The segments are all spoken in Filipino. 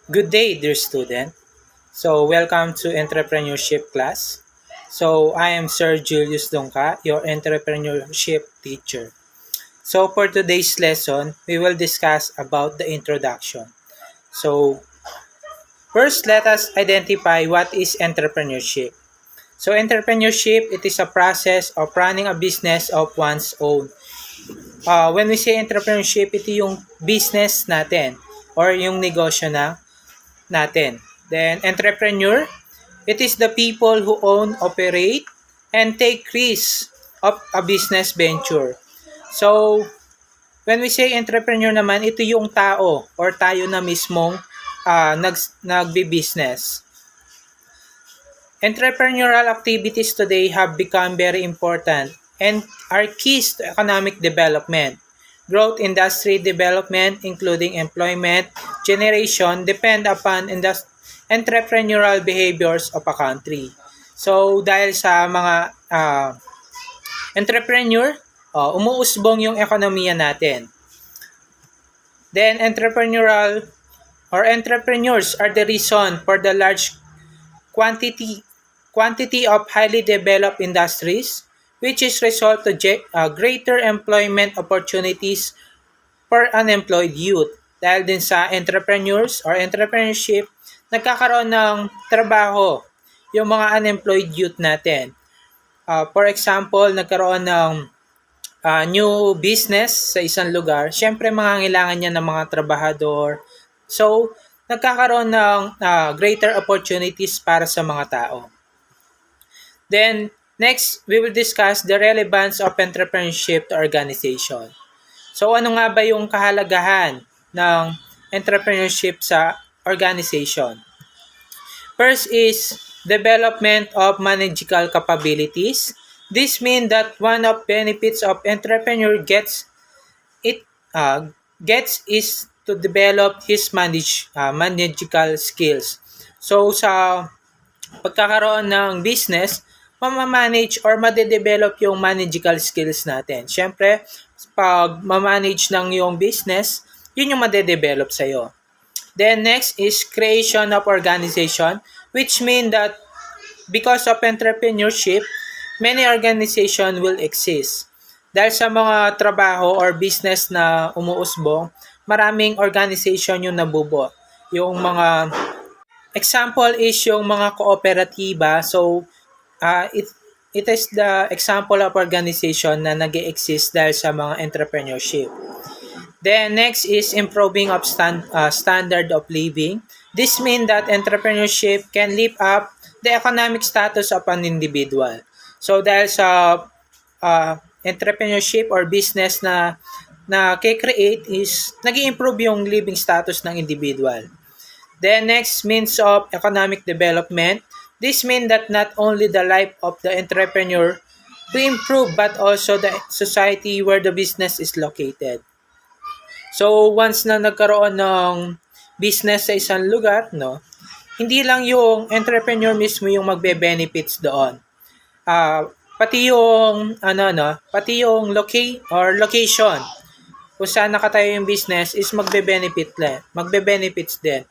Good day, dear student. So, welcome to Entrepreneurship class. So, I am Sir Julius Dongka, your entrepreneurship teacher. So, for today's lesson, we will discuss about the introduction. So, first, let us identify what is entrepreneurship. So, entrepreneurship, it is a process of running a business of one's own. When we say entrepreneurship, ito yung business natin or yung negosyo natin. Then, entrepreneur, it is the people who own, operate, and take risks of a business venture. So, when we say entrepreneur naman, ito yung tao or tayo na mismong nagbi-business. Entrepreneurial activities today have become very important and are keys to economic development. Growth industry development, including employment generation, depend upon entrepreneurial behaviors of a country. So, dahil sa mga entrepreneur, umuusbong yung ekonomiya natin. Then, entrepreneurs are the reason for the large quantity of highly developed industries, which is result to greater employment opportunities for unemployed youth. Dahil din sa entrepreneurs or entrepreneurship, nagkakaroon ng trabaho yung mga unemployed youth natin. For example, nagkaroon ng new business sa isang lugar. Siyempre, mangangailangan niya ng mga trabahador. So, nagkakaroon ng greater opportunities para sa mga tao. Then, next, we will discuss the relevance of entrepreneurship to organization. So, ano nga ba yung kahalagahan ng entrepreneurship sa organization? First is development of managerial capabilities. This means that one of benefits of entrepreneur gets is to develop his managerial skills. So, sa pagkakaroon ng business, mamamanage or madedevelop yung managerial skills natin. Siyempre, pag mamanage ng yung business, yun yung madedevelop sa'yo. Then next is creation of organization, which mean that because of entrepreneurship, many organization will exist. Dahil sa mga trabaho or business na umuusbong, maraming organization yung nabubuo. Yung mga example is yung mga kooperatiba. So, it is the example of organization na nag-exist dahil sa mga entrepreneurship. Then next is improving of standard of living. This means that entrepreneurship can lift up the economic status of an individual. So dahil sa entrepreneurship or business na create is nag-i-improve yung living status ng individual. Then next means of economic development. This means that not only the life of the entrepreneur to improve but also the society where the business is located. So once na nagkaroon ng business sa isang lugar, no, hindi lang yung entrepreneur mismo yung magbe-benefits doon. Pati yung location kung saan nakatayo yung business is magbe-benefits din.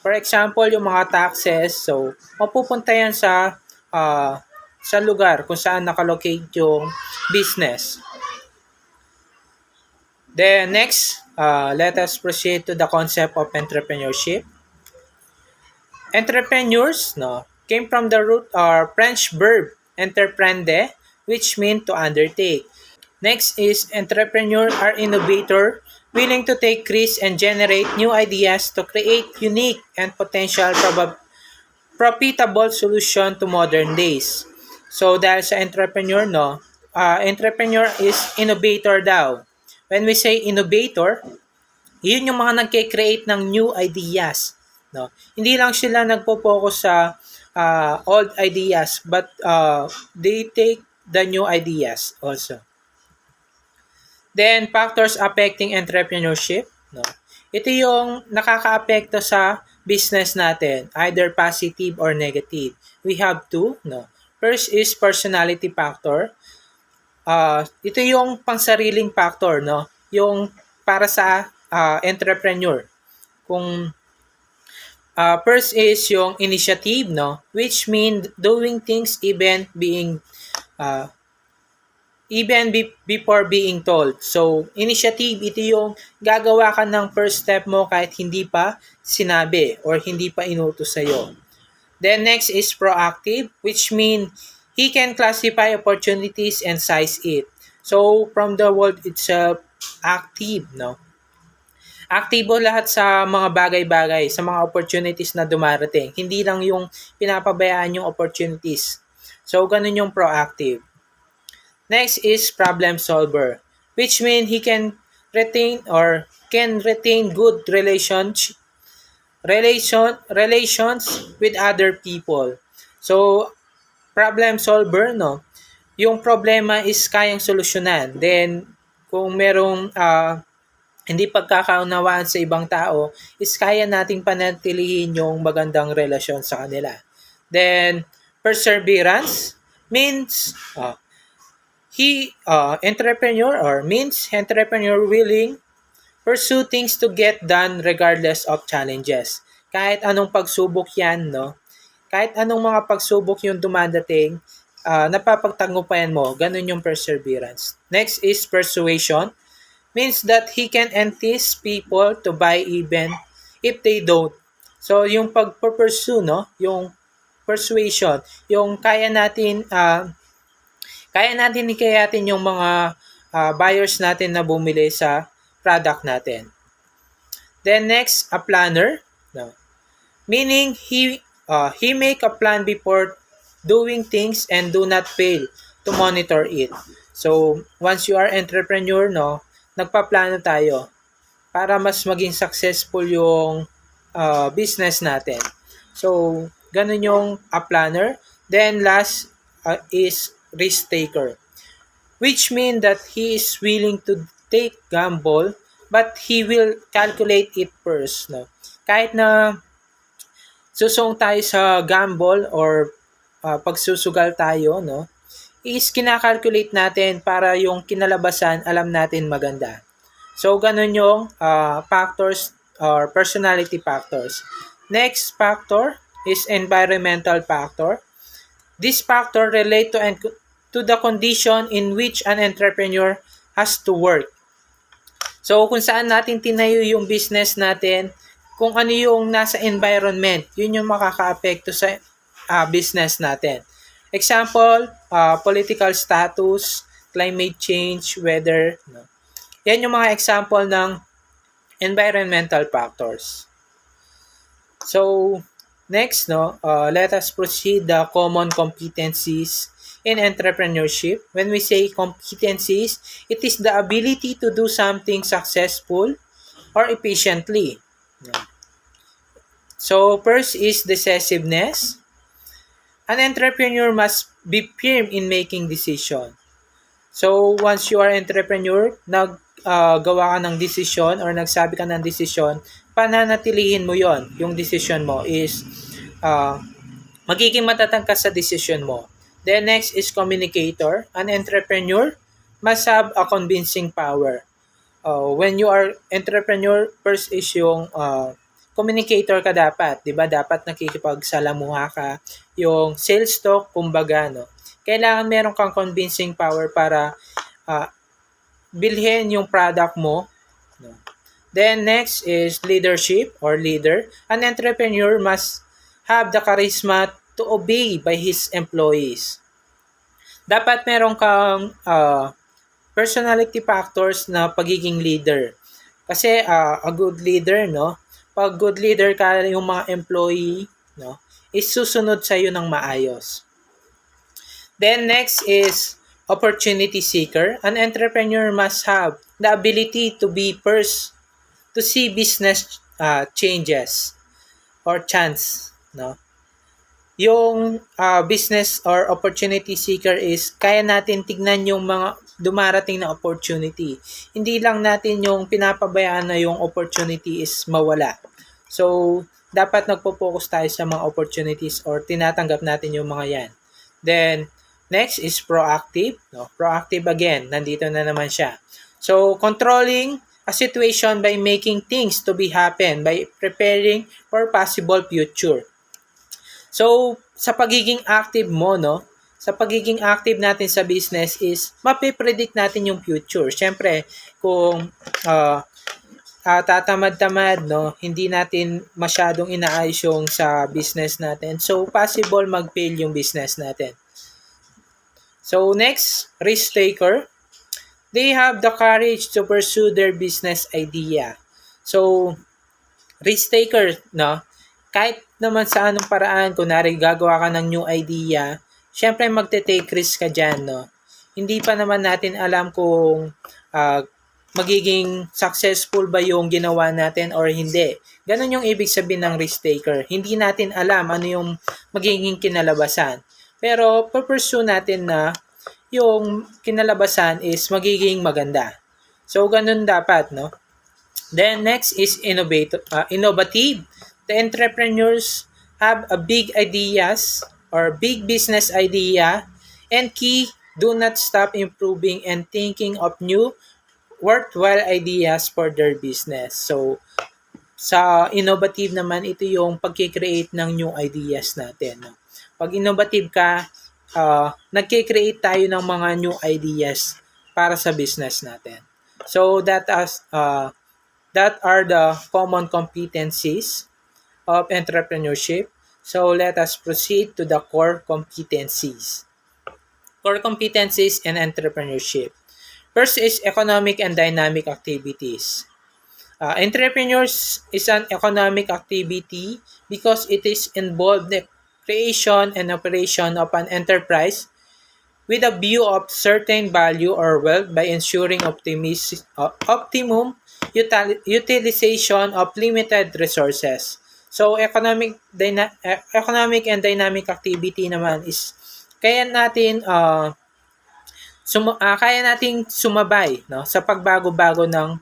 For example, yung mga taxes, so mapupunta yan sa lugar kung saan nakalocate yung business. Then next, let us proceed to the concept of entrepreneurship. Entrepreneurs came from the root or French verb entreprendre, which means to undertake. Next is entrepreneur are innovator, willing to take risks and generate new ideas to create unique and potential profitable solution to modern days. So dahil sa entrepreneur, entrepreneur is innovator daw. When we say innovator, yun yung mga nagke-create ng new ideas. No? Hindi lang sila nagpo-focus sa old ideas, but they take the new ideas also. Then, factors affecting entrepreneurship. No? Ito yung nakaka-apekto sa business natin, either positive or negative. We have two. No? First is personality factor. Ito yung pangsariling factor, no? Yung para sa entrepreneur. Kung First is yung initiative, no? Which mean doing things uh, before being told. So, initiative, ito yung gagawa ka ng first step mo kahit hindi pa sinabi or hindi pa inutos sa'yo. Then next is proactive, which mean he can classify opportunities and size it. So, from the word itself, active, no? Aktibo lahat sa mga bagay-bagay, sa mga opportunities na dumarating. Hindi lang yung pinapabayaan yung opportunities. So, ganun yung proactive. Next is problem solver, which means he can retain good relations with other people. So, problem solver, no? Yung problema is kayang solusyonan. Then, kung merong hindi pagkakaunawaan sa ibang tao, is kaya nating panatilihin yung magandang relasyon sa kanila. Then, perseverance means entrepreneur willing pursue things to get done regardless of challenges. Kahit anong pagsubok yan, no? Kahit anong mga pagsubok yung dumadating, napapagtagumpayan mo. Ganun yung perseverance. Next is persuasion. Means that he can entice people to buy even if they don't. So, yung pag-pursue, no? Yung persuasion, yung kaya natin hikayatin yung mga buyers natin na bumili sa product natin. Then next, a planner. No. Meaning, he make a plan before doing things and do not fail to monitor it. So, once you are entrepreneur, no, nagpaplano tayo para mas maging successful yung business natin. So, ganun yung a planner. Then last is risk taker, which mean that he is willing to take gamble but he will calculate it first. No? Kahit na susong tayo sa gamble or pagsusugal tayo, no, is kinakalculate natin para yung kinalabasan alam natin maganda. So, ganun yung factors or personality factors. Next factor is environmental factor. This factor relate to the condition in which an entrepreneur has to work. So, kung saan natin tinayo yung business natin, kung ano yung nasa environment, yun yung makaka-apekto sa business natin. Example, political status, climate change, weather. No? Yan yung mga example ng environmental factors. So, next, no, let us proceed the common competencies in entrepreneurship. When we say competencies, it is the ability to do something successful or efficiently. So, first is decisiveness. An entrepreneur must be firm in making decision. So, once you are entrepreneur, naggawa ka ng decision or nagsabi ka ng decision, pananatilihin mo yon. Yung decision mo is magiging matatag ka sa decision mo. Then next is communicator. An entrepreneur must have a convincing power. When you are entrepreneur, first is yung communicator ka dapat. Diba? Dapat nakikipagsalamuha ka. Yung sales talk, kumbaga, no? Kailangan meron kang convincing power para bilhin yung product mo. No? Then next is leadership or leader. An entrepreneur must have the charisma to obey by his employees. Dapat meron kang personality factors na pagiging leader. Kasi a good leader, no? Pag good leader ka, yung mga employee, no, is susunod sa iyo ng maayos. Then next is opportunity seeker. An entrepreneur must have the ability to be first to see business changes or chance, no? Yung business or opportunity seeker is kaya natin tignan yung mga dumarating na opportunity. Hindi lang natin yung pinapabayaan na yung opportunity is mawala. So, dapat nagpo-focus tayo sa mga opportunities or tinatanggap natin yung mga yan. Then, next is proactive. No? Proactive again, nandito na naman siya. So, controlling a situation by making things to be happen, by preparing for possible future. So, sa pagiging active mo, no, sa pagiging active natin sa business is mapipredict natin yung future. Siyempre, kung uh, tatamad-tamad, no, hindi natin masyadong inaayos yung sa business natin. So, possible mag-fail yung business natin. So, next, risk taker. They have the courage to pursue their business idea. So, risk taker, no? Kahit naman sa anong paraan, kunwari gagawa ka ng new idea, syempre magte-take risk ka dyan, no? Hindi pa naman natin alam kung magiging successful ba yung ginawa natin or hindi. Ganon yung ibig sabihin ng risk taker. Hindi natin alam ano yung magiging kinalabasan. Pero pursue natin na yung kinalabasan is magiging maganda. So, ganun dapat, no? Then, next is innovative. The entrepreneurs have a big ideas or big business idea and key, do not stop improving and thinking of new worthwhile ideas for their business. So, sa innovative naman, ito yung pagkikreate ng new ideas natin. No? Pag innovative ka, nagkikreate tayo ng mga new ideas para sa business natin. So, that are the common competencies of entrepreneurship. So, let us proceed to the core competencies. Core competencies in entrepreneurship. First is economic and dynamic activities. Entrepreneurs is an economic activity because it is involved in the creation and operation of an enterprise with a view of certain value or wealth by ensuring optimum utilization of limited resources. So, economic and dynamic activity naman is kaya natin kaya nating sumabay, no, sa pagbago-bago ng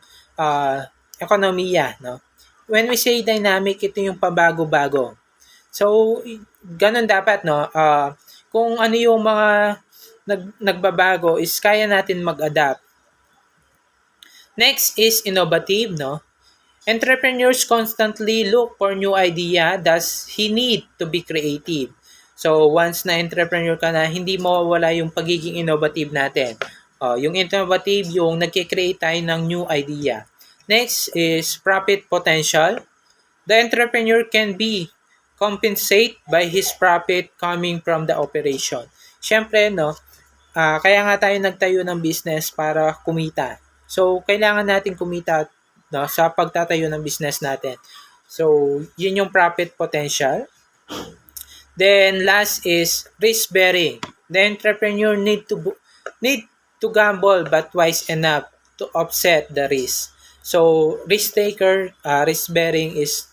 ekonomiya, no. When we say dynamic, ito yung pabago-bago. So, ganun dapat, no. Kung ano yung mga nagbabago is kaya natin mag-adapt. Next is innovative, no. Entrepreneurs constantly look for new idea, thus he need to be creative. So, once na entrepreneur ka na, hindi mawawala yung pagiging innovative natin. Yung innovative, yung nagkikreate tayo ng new idea. Next is profit potential. The entrepreneur can be compensated by his profit coming from the operation. Siyempre, no, kaya nga tayo nagtayo ng business para kumita. So, kailangan natin kumita, no, sa pagtatayo ng business natin. So, yun yung profit potential. Then last is risk bearing. The entrepreneur need to gamble but wise enough to offset the risk. So risk taker, risk bearing is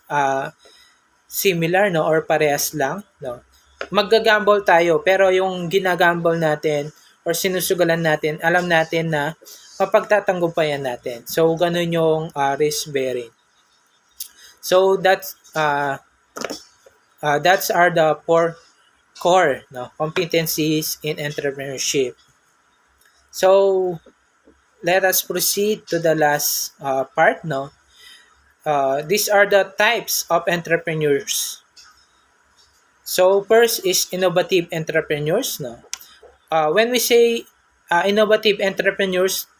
similar, no, or parehas lang, no. Maggagamble tayo pero yung ginagamble natin or sinusugalan natin, alam natin na mapagtatanggupayan natin. So ganun yung risk bearing. So that's are the four core, no, competencies in entrepreneurship. So, let us proceed to the last part, no. These are the types of entrepreneurs. So, first is innovative entrepreneurs, no. When we say innovative entrepreneurs,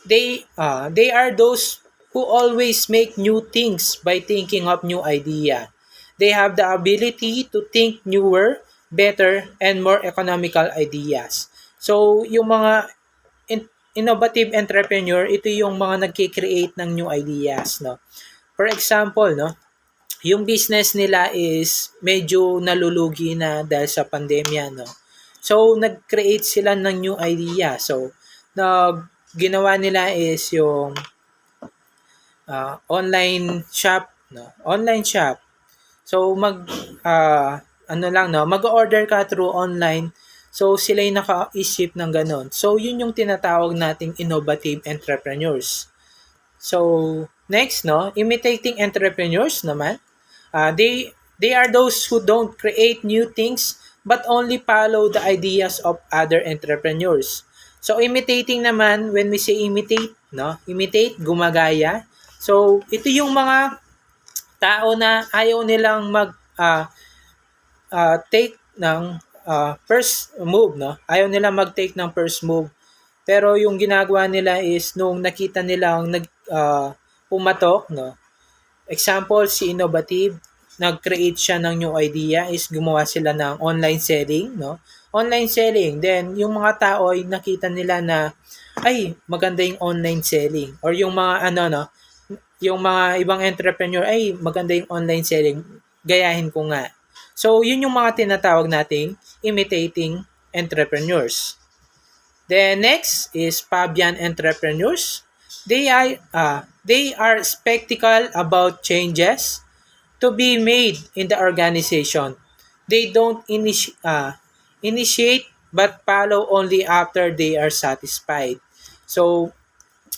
they are those who always make new things by thinking of new idea. They have the ability to think newer, better, and more economical ideas. So, yung mga innovative entrepreneur, ito yung mga nagki-create ng new ideas, no. For example, no, yung business nila is medyo nalulugi na dahil sa pandemya, no. So, nag-create sila ng new idea. So, ginawa nila is yung online shop, no. Online shop. So mag-order ka through online. So sila yung nakaisip ng ganun. So yun yung tinatawag nating innovative entrepreneurs. So next, no, imitating entrepreneurs naman. They are those who don't create new things but only follow the ideas of other entrepreneurs. So imitating naman, when we say imitate, no? Imitate, gumagaya. So, ito yung mga tao na ayaw nilang take ng first move, no? Ayaw nila mag-take ng first move. Pero yung ginagawa nila is nung nakita nilang pumatok, no? Example, si Innovative, nag-create siya ng new idea is gumawa sila ng online selling, no? Online selling. Then, yung mga tao ay nakita nila na, ay, maganda yung online selling. Or yung mga, no? Yung mga ibang entrepreneur, ay, maganda yung online selling. Gayahin ko nga. So, yun yung mga tinatawag nating imitating entrepreneurs. The next is Fabian entrepreneurs. They are skeptical about changes to be made in the organization. They don't initiate but follow only after they are satisfied. So,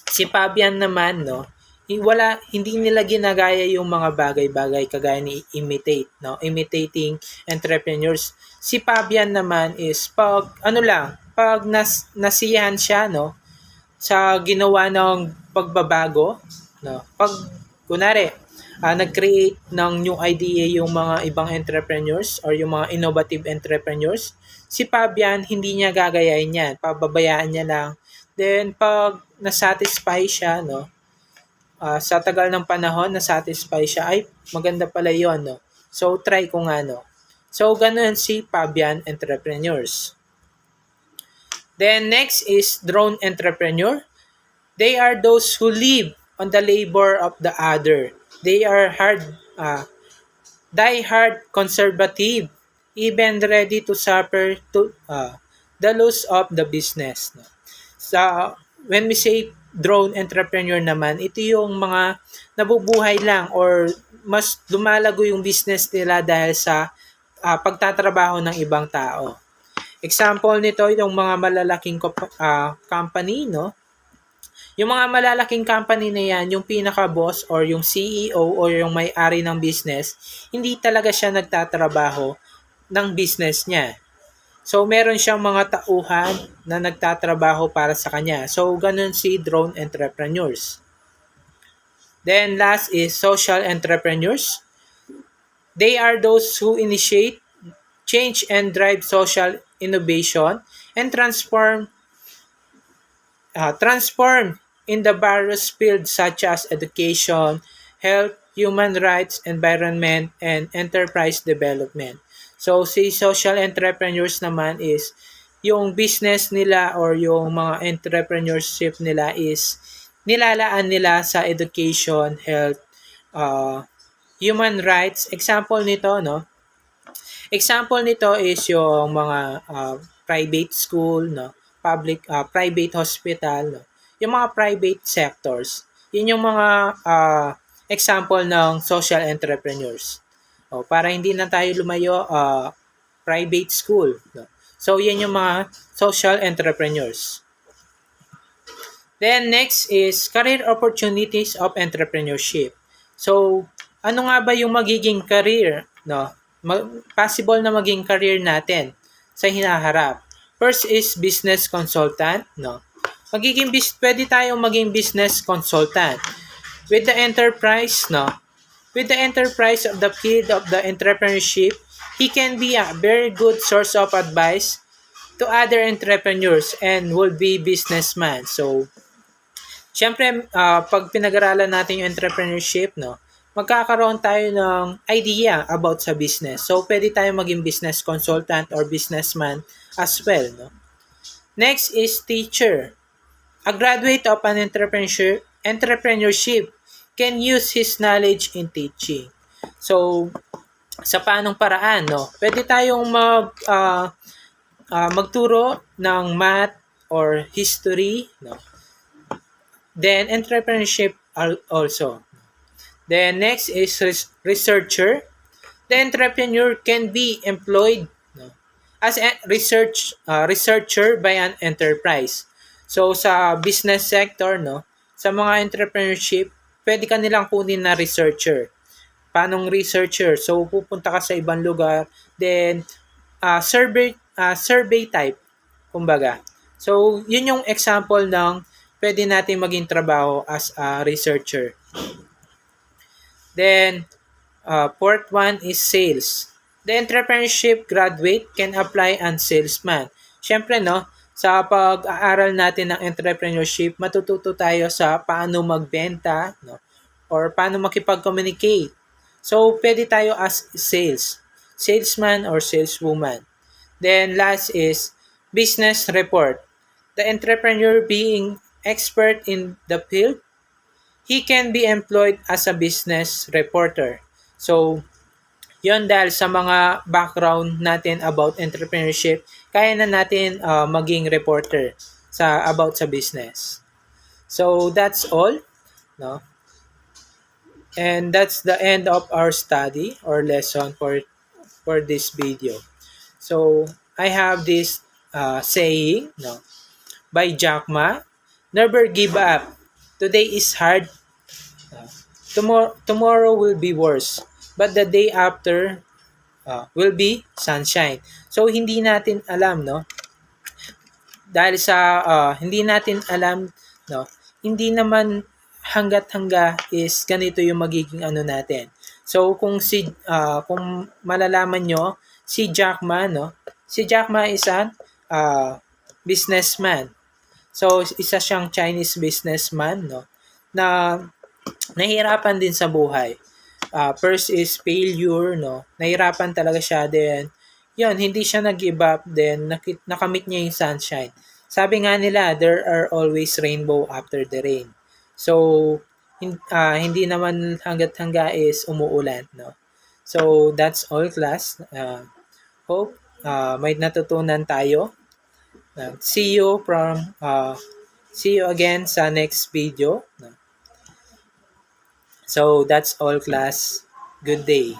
si Fabian naman, no, hindi nila ginagaya yung mga bagay-bagay kagaya ni imitate, no, imitating entrepreneurs. Si Fabian naman is pag nasiyahan siya, no, sa ginawa ng pagbabago, no, pag kunari nag-create ng new idea yung mga ibang entrepreneurs or yung mga innovative entrepreneurs, si Fabian hindi niya gagayahin yan, pababayaan niya lang. Then pag na-satisfy siya, no, sa tagal ng panahon na-satisfy siya, ay maganda pala yon, no. So try ko nga, no. So ganun si Fabian entrepreneurs. Then next is drone entrepreneur. They are those who live on the labor of the other. They are die-hard conservative, even ready to suffer the loss of the business. So, when we say drone entrepreneur naman, ito yung mga nabubuhay lang or mas lumalago yung business nila dahil sa pagtatrabaho ng ibang tao. Example nito, yung mga malalaking company, no? Yung mga malalaking company na yan, yung pinaka-boss or yung CEO or yung may-ari ng business, hindi talaga siya nagtatrabaho ng business niya. So, meron siyang mga tauhan na nagtatrabaho para sa kanya. So, ganun si drone entrepreneurs. Then, last is social entrepreneurs. They are those who initiate, change, and drive social innovation and transform in the various fields such as education, health, human rights, environment, and enterprise development. So, si social entrepreneurs naman is yung business nila or yung mga entrepreneurship nila is nilalaan nila sa education, health, human rights. Example nito, no? Example nito is yung mga private school, no, private hospital, no, yung mga private sectors. Yun yung mga example ng social entrepreneurs. Para hindi na tayo lumayo, private school, no. So yan yung mga social entrepreneurs. Then next is career opportunities of entrepreneurship. So ano nga ba yung magiging career, no? Possible na maging career natin sa hinaharap. First is business consultant, no? Pwede tayong maging business consultant with the enterprise, no? With the enterprise of the field of the entrepreneurship, he can be a very good source of advice to other entrepreneurs and will be businessman. So, syempre, pag pinag-aralan natin yung entrepreneurship, no, magkakaroon tayo ng idea about sa business. So, pwede tayo maging business consultant or businessman as well, no? Next is teacher. A graduate of an entrepreneurship can use his knowledge in teaching. So, sa paanong paraan, no? Pwede tayong magturo ng math or history, no? Then, entrepreneurship also. Then next is researcher. The entrepreneur can be employed, no, as a researcher by an enterprise. So sa business sector, no, sa mga entrepreneurship, pwede ka nilang kunin na researcher. Paanong researcher? So pupunta ka sa ibang lugar, then survey type, kumbaga. So yun yung example ng pwede natin maging trabaho as a researcher. Then, fourth one is sales. The entrepreneurship graduate can apply as salesman. Siyempre, no, sa pag-aaral natin ng entrepreneurship, matututo tayo sa paano magbenta, no, or paano makipag-communicate. So, pwede tayo as salesman or saleswoman. Then, last is business report. The entrepreneur being expert in the field, he can be employed as a business reporter. So, yon dahil sa mga background natin about entrepreneurship, kaya na natin maging reporter sa business. So that's all, no? And that's the end of our study or lesson for this video. So I have this saying, no, by Jack Ma, never give up. Today is hard. Tomorrow will be worse. But the day after will be sunshine. So hindi natin alam, no? Dahil sa hindi natin alam, no? Hindi naman hangga't hangga is ganito yung magiging ano natin. So kung malalaman nyo, si Jack Ma, no? Si Jack Ma is an businessman. So isa siyang Chinese businessman, no? Na nahihirapan din sa buhay. First is failure, no? Nahirapan talaga siya, then yun, hindi siya nag-give up, then nakamit niya yung sunshine. Sabi nga nila, there are always rainbow after the rain. So, hindi naman hanggat hangga is umuulan, no? So, that's all, class. Hope may natutunan tayo. See you again sa next video. No? So, that's all, class. Good day.